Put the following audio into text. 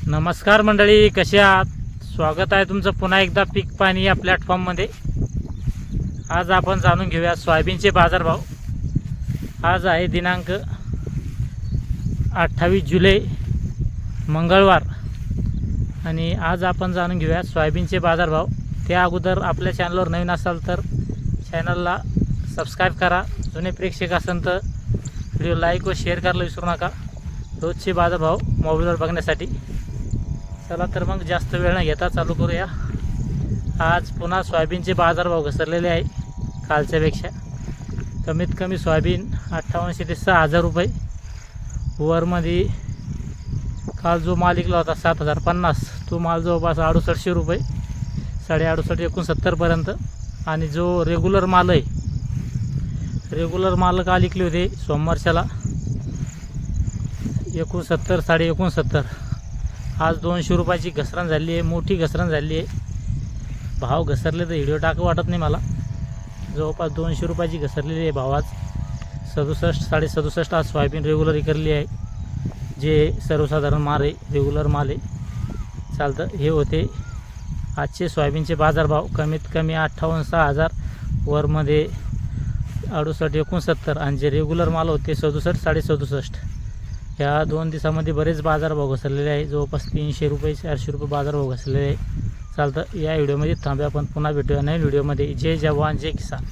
नमस्कार मंडळी, कसे आहात? स्वागत आहे तुमचं पुन्हा एकदा पीक पाणी या प्लॅटफॉर्ममध्ये. आज आपण जाणून घेऊया सोयाबीनचे बाजारभाव. आज आहे दिनांक 28 जुलै मंगळवार आणि आज आपण जाणून घेऊया सोयाबीनचे बाजारभाव. त्या अगोदर आपल्या चॅनलवर नवीन असाल तर चॅनलला सबस्क्राईब करा. जुने प्रेक्षक असाल तर व्हिडिओ लाईक व शेअर करायला विसरू नका, रोजचे बाजारभाव मोबाईलवर बघण्यासाठी. चला तर मग जास्त वेळ न घेता चालू करूया. आज पुन्हा सोयाबीनचे बाजारभाव घसरलेले आहे कालच्यापेक्षा. कमीत कमी सोयाबीन 5800 ते 6000 रुपये. वरमध्ये काल जो माल विकला होता 7050, तो माल जवळपास 6800 रुपये, 68.5 69पर्यंत. आणि जो रेग्युलर माल आहे, रेग्युलर माल काल विकले होते सोमवारच्याला 69 69.5. आज 200 रुपयाची घसरण झाली आहे, मोठी घसरण झाली आहे. भाव घसरले तर व्हिडिओ टाकू वाटत नाही मला. जवळपास 200 रुपयाची घसरलेली आहे भाव आज. 67 67.5 आज सोयाबीन रेग्युलर विकरली आहे, जे सर्वसाधारण माल आहे, रेग्युलर माल आहे, चालतं. हे होते आजचे सोयाबीनचे बाजारभाव. कमीत कमी 58,000, वरमध्ये 68 69, आणि जे रेग्युलर माल होते 67 67.5. ह्या 2 दिवसामध्ये बरेच बाजारभाव घसरलेले आहे. जवळपास 300 रुपये 400 रुपये बाजारभाव घसरलेले आहे. चालतं. या व्हिडिओमध्ये थांबूया, आपण पुन्हा भेटूया नवीन व्हिडिओमध्ये. जय जवान जय किसान.